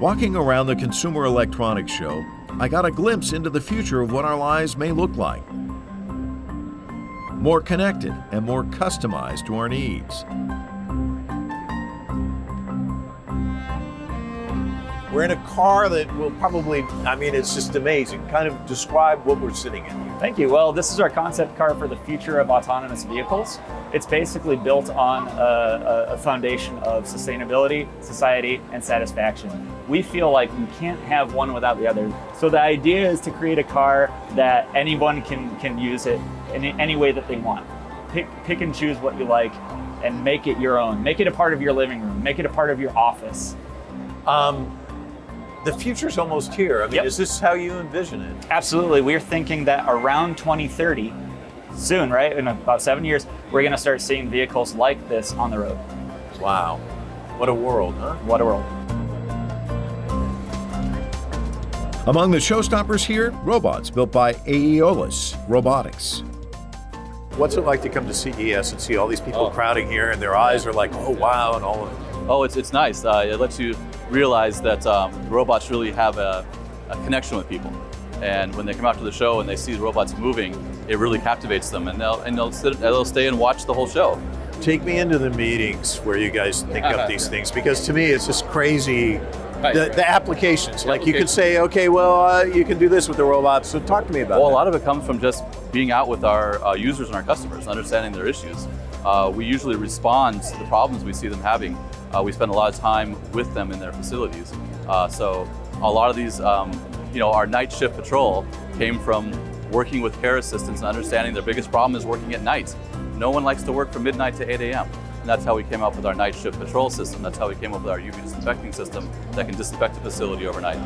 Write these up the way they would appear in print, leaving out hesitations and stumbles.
Walking around the Consumer Electronics Show, I got a glimpse into the future of what our lives may look like. More connected and more customized to our needs. We're in a car that will probably, it's just amazing. Kind of describe what we're sitting in here. Thank you. Well, this is our concept car for the future of autonomous vehicles. It's basically built on a foundation of sustainability, society, and satisfaction. We feel like we can't have one without the other. So the idea is to create a car that anyone can use it in any way that they want. Pick and choose what you like and make it your own. Make it a part of your living room. Make it a part of your office. The future's almost here. Yep. Is this how you envision it? Absolutely. We're thinking that around 2030, soon, right? In about 7 years, we're going to start seeing vehicles like this on the road. Wow. What a world, huh? What a world. Among the showstoppers here, robots built by Aeolus Robotics. What's it like to come to CES and see all these people crowding here and their eyes are like, oh, wow, and all of it? Oh, it's nice. It lets you realize that robots really have a connection with people. And when they come out to the show and they see the robots moving, it really captivates them, and they'll stay and watch the whole show. Take me into the meetings where you guys think up these things, because to me it's just crazy. Right. The applications, like you could say, okay, well, you can do this with the robots, so talk to me about that. Well, a lot of it comes from just being out with our users and our customers, understanding their issues. We usually respond to the problems we see them having. We spend a lot of time with them in their facilities. So a lot of these, our night shift patrol came from working with care assistants and understanding their biggest problem is working at night. No one likes to work from midnight to 8 a.m. And that's how we came up with our night shift patrol system. That's how we came up with our UV disinfecting system that can disinfect the facility overnight.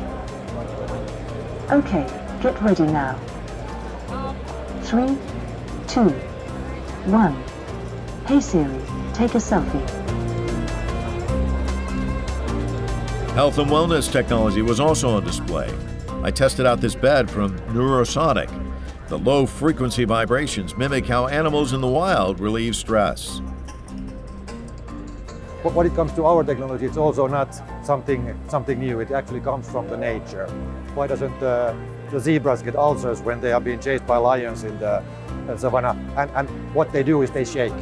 Okay, get ready now. 3, 2, 1. Hey Siri, take a selfie. Health and wellness technology was also on display. I tested out this bed from Neurosonic. The low-frequency vibrations mimic how animals in the wild relieve stress. When it comes to our technology, it's also not something new. It actually comes from the nature. Why doesn't the zebras get ulcers when they are being chased by lions in the savannah? And what they do is they shake.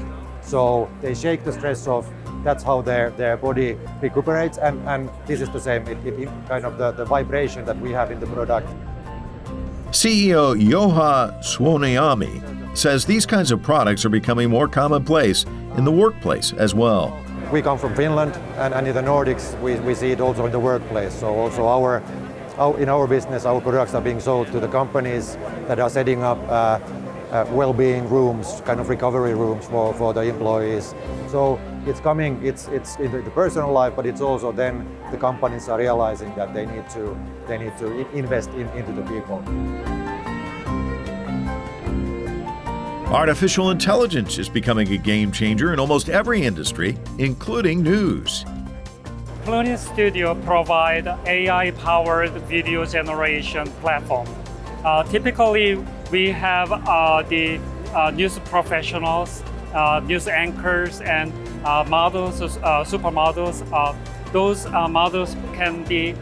So they shake the stress off. That's how their body recuperates, and this is the same. It kind of the vibration that we have in the product. CEO Juha Suoniami says these kinds of products are becoming more commonplace in the workplace as well. We come from Finland, and in the Nordics, we see it also in the workplace. So also in our business, our products are being sold to the companies that are setting up well-being rooms, kind of recovery rooms for the employees. So it's coming, it's in the personal life, but it's also then the companies are realizing that they need to invest into the people. Artificial intelligence is becoming a game changer in almost every industry, including news. Clooney Studio provide AI-powered video generation platform. Typically, we have the news professionals, news anchors, and models, supermodels. Those models can be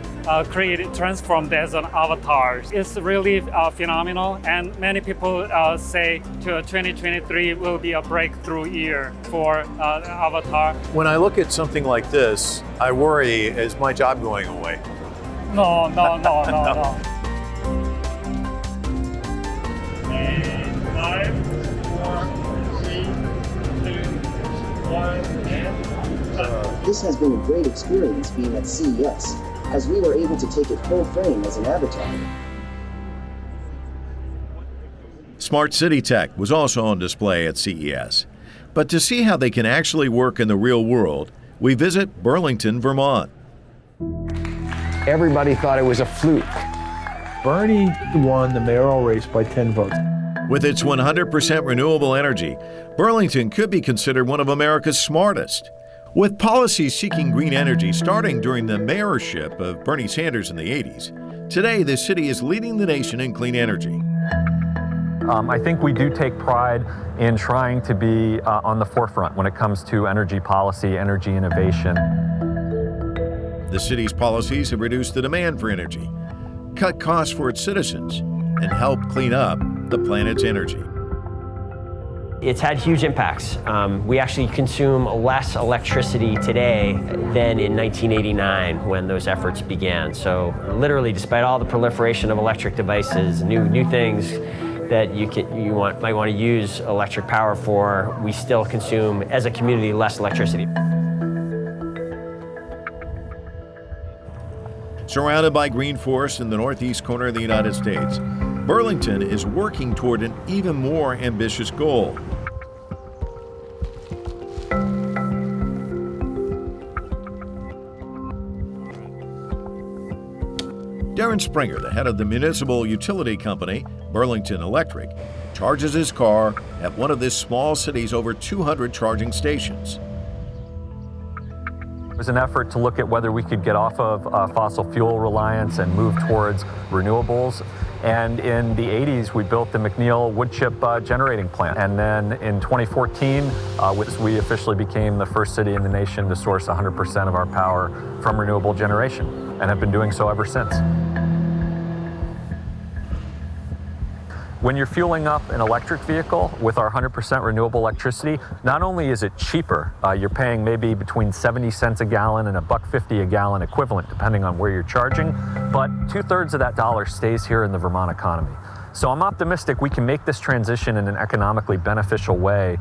created, transformed as an avatar. It's really phenomenal, and many people say 2023 will be a breakthrough year for avatar. When I look at something like this, I worry, is my job going away? No. 5, 4, 3, 2, 1, and... This has been a great experience being at CES, as we were able to take it full frame as an avatar. Smart city tech was also on display at CES. But to see how they can actually work in the real world, we visit Burlington, Vermont. Everybody thought it was a fluke. Bernie won the mayoral race by 10 votes. With its 100% renewable energy, Burlington could be considered one of America's smartest. With policies seeking green energy starting during the mayorship of Bernie Sanders in the 80s, today the city is leading the nation in clean energy. I think we do take pride in trying to be on the forefront when it comes to energy policy, energy innovation. The city's policies have reduced the demand for energy, cut costs for its citizens, and helped clean up the planet's energy. It's had huge impacts. We actually consume less electricity today than in 1989 when those efforts began. So literally, despite all the proliferation of electric devices, new things that might want to use electric power for, we still consume, as a community, less electricity. Surrounded by green forests in the northeast corner of the United States, Burlington is working toward an even more ambitious goal. Darren Springer, the head of the municipal utility company, Burlington Electric, charges his car at one of this small city's over 200 charging stations. It was an effort to look at whether we could get off of fossil fuel reliance and move towards renewables. And in the 80s, we built the McNeil wood chip generating plant. And then in 2014, we officially became the first city in the nation to source 100% of our power from renewable generation, and have been doing so ever since. When you're fueling up an electric vehicle with our 100% renewable electricity, not only is it cheaper, you're paying maybe between 70 cents a gallon and $1.50 a gallon equivalent, depending on where you're charging, but 2/3 of that dollar stays here in the Vermont economy. So I'm optimistic we can make this transition in an economically beneficial way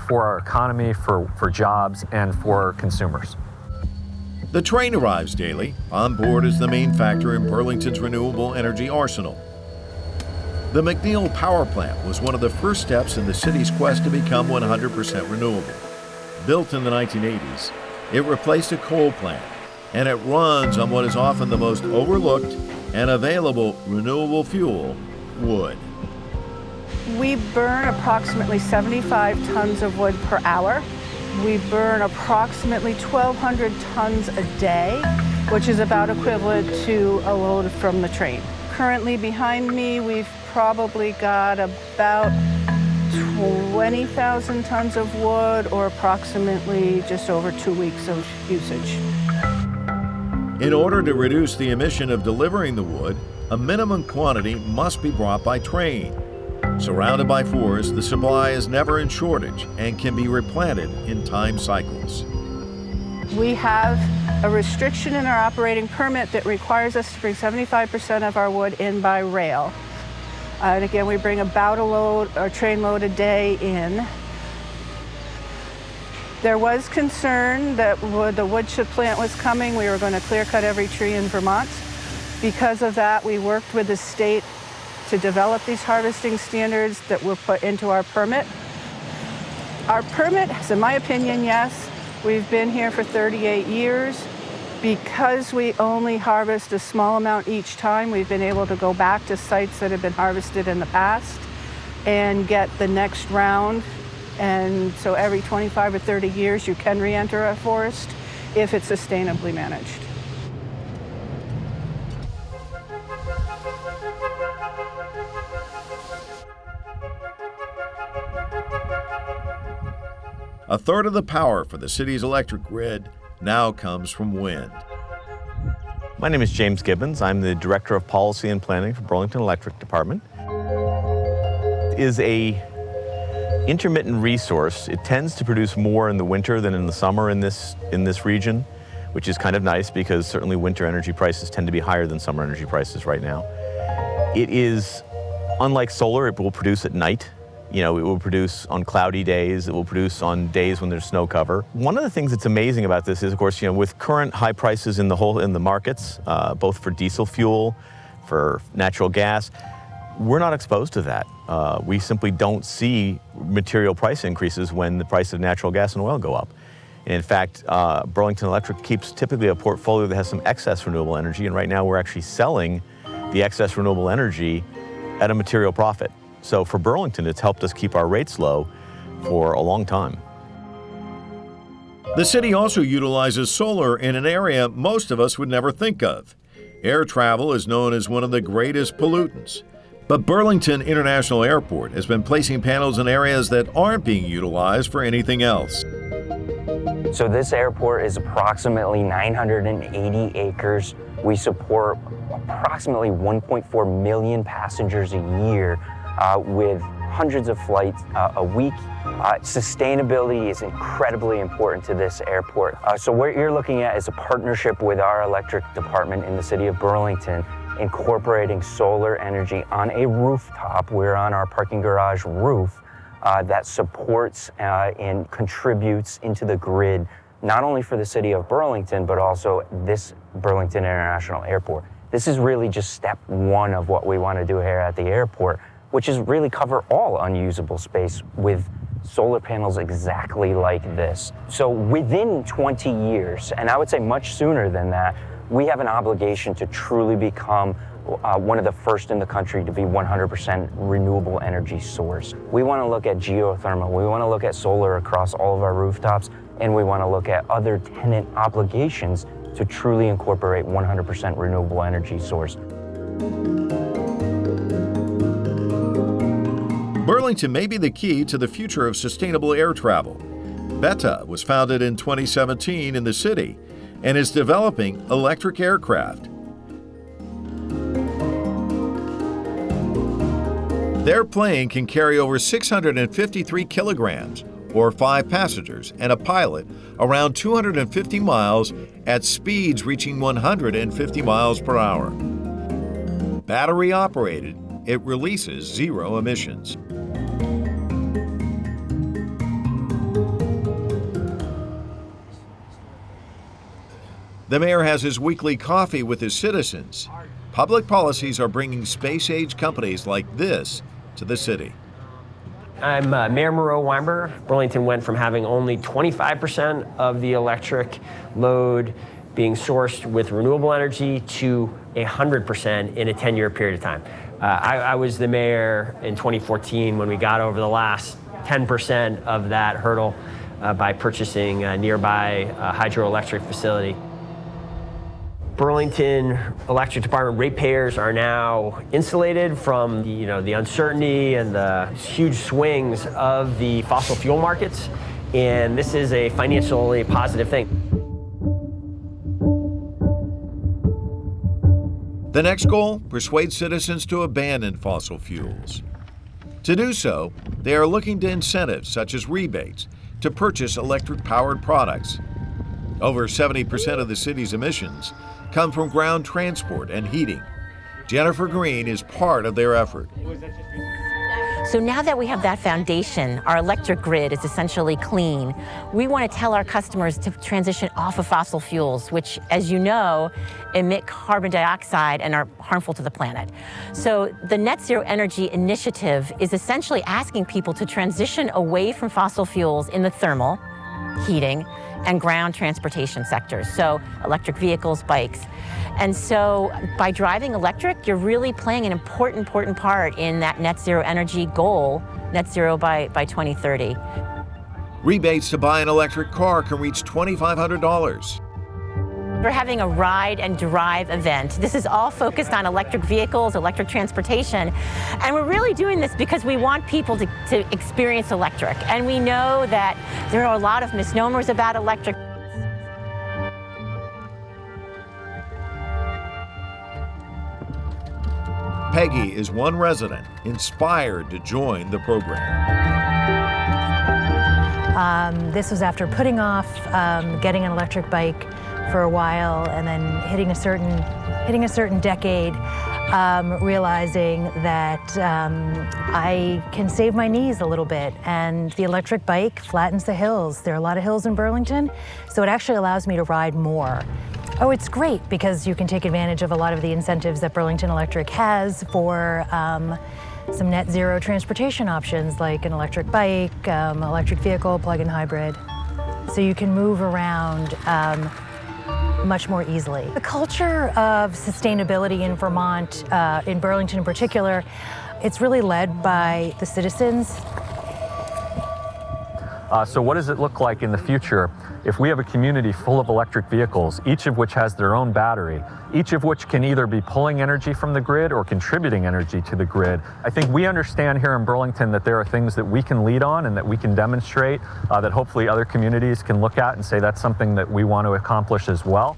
for our economy, for jobs, and for consumers. The train arrives daily. On board is the main factor in Burlington's renewable energy arsenal. The McNeil Power Plant was one of the first steps in the city's quest to become 100% renewable. Built in the 1980s, it replaced a coal plant, and it runs on what is often the most overlooked and available renewable fuel, wood. We burn approximately 75 tons of wood per hour. We burn approximately 1,200 tons a day, which is about equivalent to a load from the train. Currently behind me, we've probably got about 20,000 tons of wood, or approximately just over 2 weeks of usage. In order to reduce the emission of delivering the wood, a minimum quantity must be brought by train. Surrounded by forests, the supply is never in shortage and can be replanted in time cycles. We have a restriction in our operating permit that requires us to bring 75% of our wood in by rail. And again, we bring about a train load a day in. There was concern that the wood chip plant was coming. We were going to clear cut every tree in Vermont. Because of that, we worked with the state to develop these harvesting standards that were put into our permit. Our permit, in my opinion, yes, we've been here for 38 years. Because we only harvest a small amount each time, we've been able to go back to sites that have been harvested in the past and get the next round. And so every 25 or 30 years, you can re-enter a forest if it's sustainably managed. A third of the power for the city's electric grid now comes from wind. My name is James Gibbons. I'm the Director of Policy and Planning for Burlington Electric Department. It is a intermittent resource. It tends to produce more in the winter than in the summer in this region, which is kind of nice because certainly winter energy prices tend to be higher than summer energy prices right now. It is, unlike solar, it will produce at night. You know, it will produce on cloudy days, it will produce on days when there's snow cover. One of the things that's amazing about this is, of course, you know, with current high prices in the markets, both for diesel fuel, for natural gas, we're not exposed to that. We simply don't see material price increases when the price of natural gas and oil go up. And in fact, Burlington Electric keeps typically a portfolio that has some excess renewable energy, and right now we're actually selling the excess renewable energy at a material profit. So for Burlington, it's helped us keep our rates low for a long time. The city also utilizes solar in an area most of us would never think of. Air travel is known as one of the greatest pollutants. But Burlington International Airport has been placing panels in areas that aren't being utilized for anything else. So this airport is approximately 980 acres. We support approximately 1.4 million passengers a year with hundreds of flights a week. Sustainability is incredibly important to this airport. So what you're looking at is a partnership with our electric department in the city of Burlington, incorporating solar energy on a rooftop. We're on our parking garage roof that supports and contributes into the grid, not only for the city of Burlington, but also this Burlington International Airport. This is really just step one of what we want to do here at the airport, which is really cover all unusable space with solar panels exactly like this. So within 20 years, and I would say much sooner than that, we have an obligation to truly become one of the first in the country to be 100% renewable energy source. We want to look at geothermal, we want to look at solar across all of our rooftops, and we want to look at other tenant obligations to truly incorporate 100% renewable energy source. Burlington may be the key to the future of sustainable air travel. Beta was founded in 2017 in the city and is developing electric aircraft. Their plane can carry over 653 kilograms, or 5 passengers and a pilot, around 250 miles at speeds reaching 150 miles per hour. Battery operated, it releases 0 emissions. The mayor has his weekly coffee with his citizens. Public policies are bringing space-age companies like this to the city. I'm Mayor Moreau Weinberger. Burlington went from having only 25% of the electric load being sourced with renewable energy to 100% in a 10-year period of time. I was the mayor in 2014 when we got over the last 10% of that hurdle by purchasing a nearby hydroelectric facility. Burlington Electric Department ratepayers are now insulated from the uncertainty and the huge swings of the fossil fuel markets, and this is a financially positive thing. The next goal, persuade citizens to abandon fossil fuels. To do so, they are looking to incentives such as rebates to purchase electric-powered products. Over 70% of the city's emissions come from ground transport and heating. Jennifer Green is part of their effort. So now that we have that foundation, our electric grid is essentially clean. We want to tell our customers to transition off of fossil fuels, which, as you know, emit carbon dioxide and are harmful to the planet. So the Net Zero Energy Initiative is essentially asking people to transition away from fossil fuels in the thermal, heating, and ground transportation sectors, so electric vehicles, bikes. And so by driving electric, you're really playing an important part in that net zero energy goal, net zero by 2030. Rebates to buy an electric car can reach $2,500. We're having a ride and drive event. This is all focused on electric vehicles, electric transportation, and we're really doing this because we want people to experience electric. And we know that there are a lot of misnomers about electric. Peggy is one resident inspired to join the program. This was after putting off getting an electric bike for a while, and then hitting a certain decade, realizing that I can save my knees a little bit, and the electric bike flattens the hills. There are a lot of hills in Burlington, so it actually allows me to ride more. Oh, it's great because you can take advantage of a lot of the incentives that Burlington Electric has for some net zero transportation options like an electric bike, electric vehicle, plug-in hybrid. So you can move around much more easily. The culture of sustainability in Vermont, in Burlington in particular, it's really led by the citizens. So what does it look like in the future if we have a community full of electric vehicles, each of which has their own battery, each of which can either be pulling energy from the grid or contributing energy to the grid? I think we understand here in Burlington that there are things that we can lead on and that we can demonstrate that hopefully other communities can look at and say that's something that we want to accomplish as well.